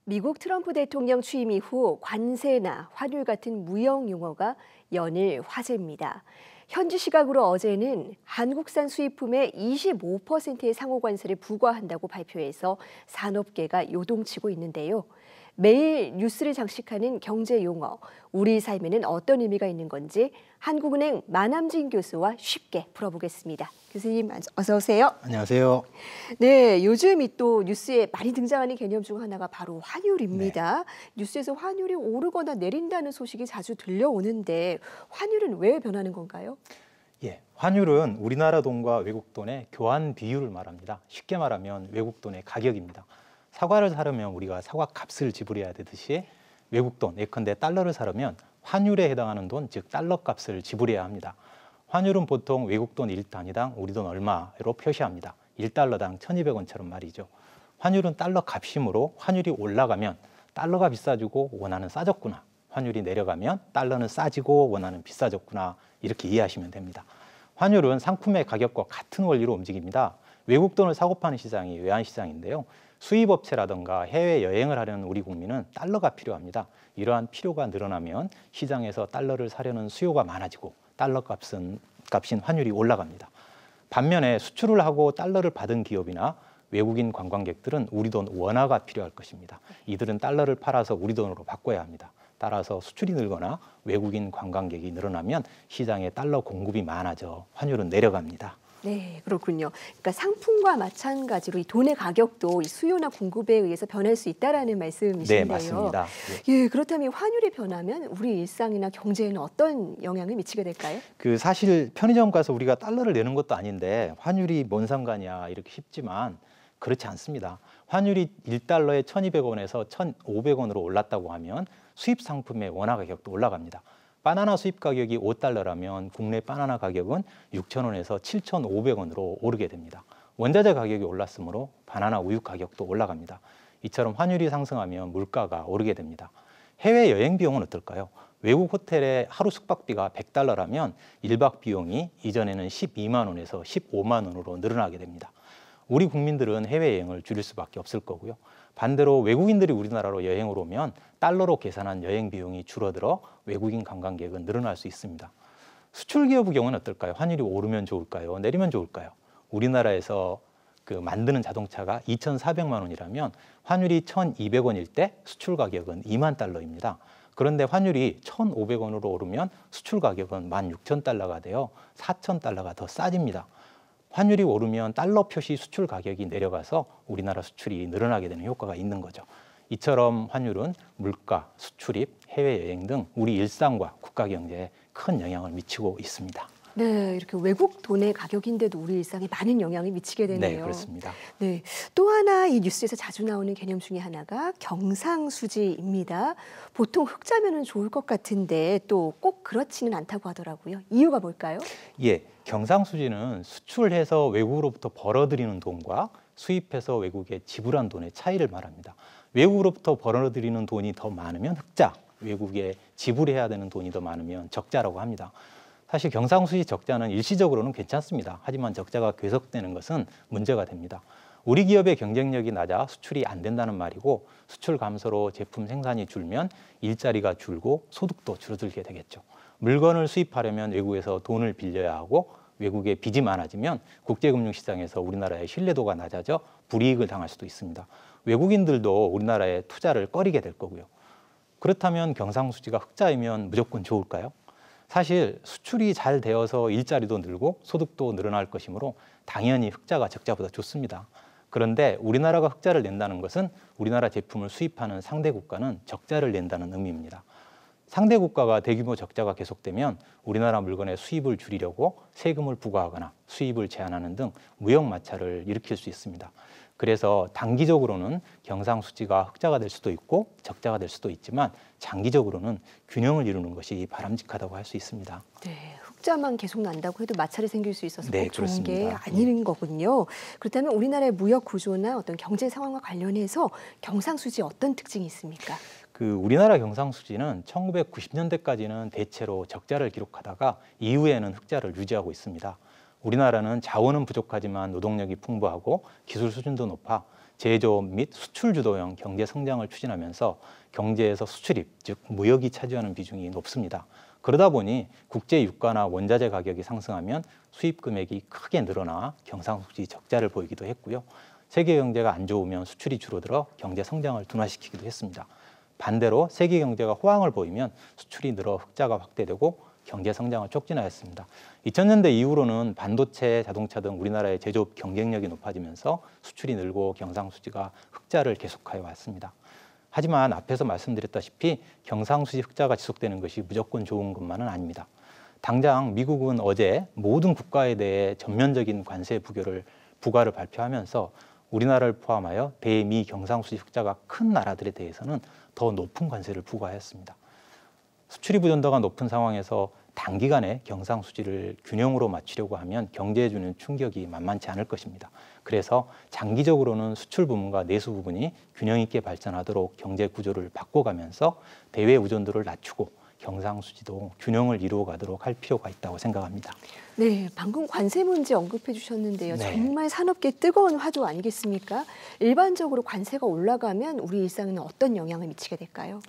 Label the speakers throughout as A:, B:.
A: 미국 트럼프 대통령 취임 이후 관세나 환율 같은 무역 용어가 연일 화제입니다. 현지 시각으로 어제는 한국산 수입품에 25%의 상호 관세를 부과한다고 발표해서 산업계가 요동치고 있는데요. 매일 뉴스를 장식하는 경제 용어, 우리 삶에는 어떤 의미가 있는 건지 한국은행 만암진 교수와 쉽게 풀어보겠습니다. 교수님 어서 오세요.
B: 안녕하세요.
A: 네, 요즘 또 뉴스에 많이 등장하는 개념 중 하나가 바로 환율입니다.
B: 네.
A: 뉴스에서 환율이 오르거나 내린다는 소식이 자주 들려오는데 환율은 왜 변하는 건가요?
B: 예, 환율은 우리나라 돈과 외국 돈의 교환 비율을 말합니다. 쉽게 말하면 외국 돈의 가격입니다. 사과를 사려면 우리가 사과 값을 지불해야 되듯이 외국 돈, 예컨대 달러를 사려면 환율에 해당하는 돈, 즉 달러 값을 지불해야 합니다. 환율은 보통 외국 돈 1단위당 우리 돈 얼마로 표시합니다. 1달러당 1,200원처럼 말이죠. 환율은 달러 값이므로 환율이 올라가면 달러가 비싸지고 원화는 싸졌구나. 환율이 내려가면 달러는 싸지고 원화는 비싸졌구나. 이렇게 이해하시면 됩니다. 환율은 상품의 가격과 같은 원리로 움직입니다. 외국 돈을 사고 파는 시장이 외환시장인데요. 수입업체라든가 해외여행을 하려는 우리 국민은 달러가 필요합니다. 이러한 필요가 늘어나면 시장에서 달러를 사려는 수요가 많아지고 달러 값인 환율이 올라갑니다. 반면에 수출을 하고 달러를 받은 기업이나 외국인 관광객들은 우리 돈 원화가 필요할 것입니다. 이들은 달러를 팔아서 우리 돈으로 바꿔야 합니다. 따라서 수출이 늘거나 외국인 관광객이 늘어나면 시장에 달러 공급이 많아져 환율은 내려갑니다.
A: 네, 그렇군요. 그러니까 상품과 마찬가지로 이 돈의 가격도 이 수요나 공급에 의해서 변할 수 있다라는 말씀이신데요.
B: 네, 맞습니다.
A: 예, 그렇다면 환율이 변하면 우리 일상이나 경제에는 어떤 영향을 미치게 될까요?
B: 사실 편의점 가서 우리가 달러를 내는 것도 아닌데 환율이 뭔 상관이야 이렇게 쉽지만 그렇지 않습니다. 환율이 1달러에 1,200원에서 1,500원으로 올랐다고 하면 수입 상품의 원화 가격도 올라갑니다. 바나나 수입 가격이 5달러라면 국내 바나나 가격은 6,000원에서 7,500원으로 오르게 됩니다. 원자재 가격이 올랐으므로 바나나 우유 가격도 올라갑니다. 이처럼 환율이 상승하면 물가가 오르게 됩니다. 해외 여행 비용은 어떨까요? 외국 호텔의 하루 숙박비가 100달러라면 1박 비용이 이전에는 12만 원에서 15만 원으로 늘어나게 됩니다. 우리 국민들은 해외여행을 줄일 수밖에 없을 거고요. 반대로 외국인들이 우리나라로 여행을 오면 달러로 계산한 여행 비용이 줄어들어 외국인 관광객은 늘어날 수 있습니다. 수출 기업의 경우는 어떨까요? 환율이 오르면 좋을까요? 내리면 좋을까요? 우리나라에서 만드는 자동차가 2,400만 원이라면 환율이 1,200원일 때 수출 가격은 2만 달러입니다. 그런데 환율이 1,500원으로 오르면 수출 가격은 16,000달러가 되어 4,000달러가 더 싸집니다. 환율이 오르면 달러 표시 수출 가격이 내려가서 우리나라 수출이 늘어나게 되는 효과가 있는 거죠. 이처럼 환율은 물가, 수출입, 해외여행 등 우리 일상과 국가 경제에 큰 영향을 미치고 있습니다.
A: 네, 이렇게 외국 돈의 가격인데도 우리 일상에 많은 영향을 미치게 되네요.
B: 네, 그렇습니다.
A: 네, 또 하나 이 뉴스에서 자주 나오는 개념 중에 하나가 경상수지입니다. 보통 흑자면은 좋을 것 같은데 또 꼭 그렇지는 않다고 하더라고요. 이유가 뭘까요?
B: 예, 경상수지는 수출해서 외국으로부터 벌어들이는 돈과 수입해서 외국에 지불한 돈의 차이를 말합니다. 외국으로부터 벌어들이는 돈이 더 많으면 흑자, 외국에 지불해야 되는 돈이 더 많으면 적자라고 합니다. 사실 경상수지 적자는 일시적으로는 괜찮습니다. 하지만 적자가 계속되는 것은 문제가 됩니다. 우리 기업의 경쟁력이 낮아 수출이 안 된다는 말이고 수출 감소로 제품 생산이 줄면 일자리가 줄고 소득도 줄어들게 되겠죠. 물건을 수입하려면 외국에서 돈을 빌려야 하고 외국에 빚이 많아지면 국제금융시장에서 우리나라의 신뢰도가 낮아져 불이익을 당할 수도 있습니다. 외국인들도 우리나라에 투자를 꺼리게 될 거고요. 그렇다면 경상수지가 흑자이면 무조건 좋을까요? 사실 수출이 잘 되어서 일자리도 늘고 소득도 늘어날 것이므로 당연히 흑자가 적자보다 좋습니다. 그런데 우리나라가 흑자를 낸다는 것은 우리나라 제품을 수입하는 상대 국가는 적자를 낸다는 의미입니다. 상대 국가가 대규모 적자가 계속되면 우리나라 물건의 수입을 줄이려고 세금을 부과하거나 수입을 제한하는 등 무역 마찰을 일으킬 수 있습니다. 그래서 단기적으로는 경상수지가 흑자가 될 수도 있고 적자가 될 수도 있지만 장기적으로는 균형을 이루는 것이 바람직하다고 할 수 있습니다.
A: 네, 흑자만 계속 난다고 해도 마찰이 생길 수 있어서
B: 네,
A: 꼭 좋은
B: 그렇습니다.
A: 게 아닌 거군요. 그렇다면 우리나라의 무역 구조나 어떤 경제 상황과 관련해서 경상수지 어떤 특징이 있습니까?
B: 우리나라 경상수지는 1990년대까지는 대체로 적자를 기록하다가 이후에는 흑자를 유지하고 있습니다. 우리나라는 자원은 부족하지만 노동력이 풍부하고 기술 수준도 높아 제조업 및 수출 주도형 경제 성장을 추진하면서 경제에서 수출입, 즉 무역이 차지하는 비중이 높습니다. 그러다 보니 국제 유가나 원자재 가격이 상승하면 수입 금액이 크게 늘어나 경상수지 적자를 보이기도 했고요. 세계 경제가 안 좋으면 수출이 줄어들어 경제 성장을 둔화시키기도 했습니다. 반대로 세계 경제가 호황을 보이면 수출이 늘어 흑자가 확대되고 경제 성장을 촉진하였습니다. 2000년대 이후로는 반도체, 자동차 등 우리나라의 제조업 경쟁력이 높아지면서 수출이 늘고 경상수지가 흑자를 계속하여 왔습니다. 하지만 앞에서 말씀드렸다시피 경상수지 흑자가 지속되는 것이 무조건 좋은 것만은 아닙니다. 당장 미국은 어제 모든 국가에 대해 전면적인 관세 부과를 발표하면서 우리나라를 포함하여 대미 경상수지 흑자가 큰 나라들에 대해서는 더 높은 관세를 부과했습니다. 수출입 의존도가 높은 상황에서 단기간에 경상수지를 균형으로 맞추려고 하면 경제에 주는 충격이 만만치 않을 것입니다. 그래서 장기적으로는 수출 부문과 내수 부분이 균형 있게 발전하도록 경제 구조를 바꿔가면서 대외 의존도를 낮추고 경상수지도 균형을 이루어가도록 할 필요가 있다고 생각합니다.
A: 네, 방금 관세 문제 언급해 주셨는데요.
B: 네.
A: 정말 산업계 뜨거운 화두 아니겠습니까? 일반적으로 관세가 올라가면 우리 일상에는 어떤 영향을 미치게 될까요?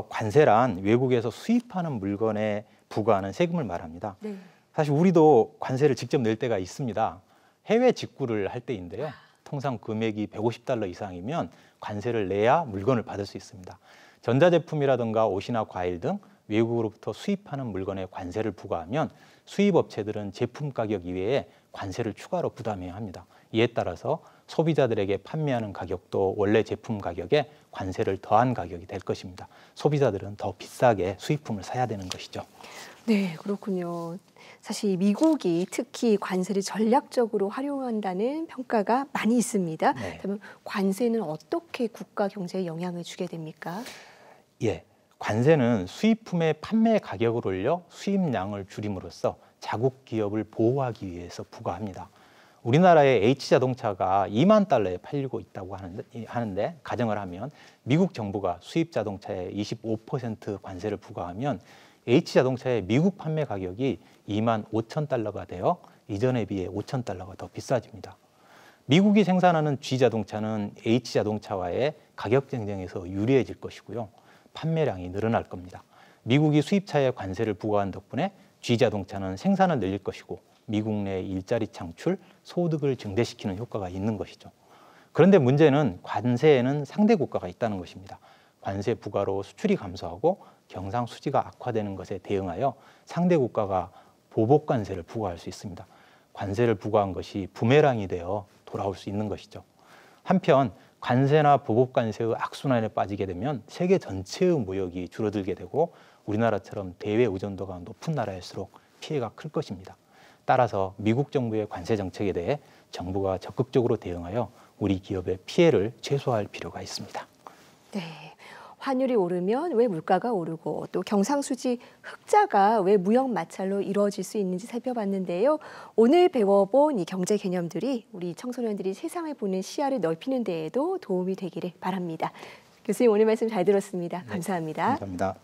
B: 관세란 외국에서 수입하는 물건에 부과하는 세금을 말합니다.
A: 네.
B: 사실 우리도 관세를 직접 낼 때가 있습니다. 해외 직구를 할 때인데요. 통상 금액이 $150 이상이면 관세를 내야 물건을 받을 수 있습니다. 전자제품이라든가 옷이나 과일 등 외국으로부터 수입하는 물건에 관세를 부과하면 수입업체들은 제품 가격 이외에 관세를 추가로 부담해야 합니다. 이에 따라서 소비자들에게 판매하는 가격도 원래 제품 가격에 관세를 더한 가격이 될 것입니다. 소비자들은 더 비싸게 수입품을 사야 되는 것이죠.
A: 네, 그렇군요. 사실 미국이 특히 관세를 전략적으로 활용한다는 평가가 많이 있습니다.
B: 네.
A: 그러면 관세는 어떻게 국가 경제에 영향을 주게 됩니까?
B: 예, 관세는 수입품의 판매 가격을 올려 수입량을 줄임으로써 자국 기업을 보호하기 위해서 부과합니다. 우리나라의 H자동차가 $20,000에 팔리고 있다고 하는데 가정을 하면 미국 정부가 수입 자동차에 25% 관세를 부과하면 H자동차의 미국 판매 가격이 $25,000가 되어 이전에 비해 $5,000가 더 비싸집니다. 미국이 생산하는 G자동차는 H자동차와의 가격 경쟁에서 유리해질 것이고요. 판매량이 늘어날 겁니다. 미국이 수입차에 관세를 부과한 덕분에 G자동차는 생산을 늘릴 것이고 미국 내 일자리 창출, 소득을 증대시키는 효과가 있는 것이죠. 그런데 문제는 관세에는 상대 국가가 있다는 것입니다. 관세 부과로 수출이 감소하고 경상수지가 악화되는 것에 대응하여 상대 국가가 보복 관세를 부과할 수 있습니다. 관세를 부과한 것이 부메랑이 되어 돌아올 수 있는 것이죠. 한편 관세나 보복 관세의 악순환에 빠지게 되면 세계 전체의 무역이 줄어들게 되고 우리나라처럼 대외 의존도가 높은 나라일수록 피해가 클 것입니다. 따라서 미국 정부의 관세 정책에 대해 정부가 적극적으로 대응하여 우리 기업의 피해를 최소화할 필요가 있습니다.
A: 네. 환율이 오르면 왜 물가가 오르고 또 경상수지 흑자가 왜 무역 마찰로 이루어질 수 있는지 살펴봤는데요. 오늘 배워본 이 경제 개념들이 우리 청소년들이 세상을 보는 시야를 넓히는 데에도 도움이 되기를 바랍니다. 교수님 오늘 말씀 잘 들었습니다. 감사합니다.
B: 감사합니다.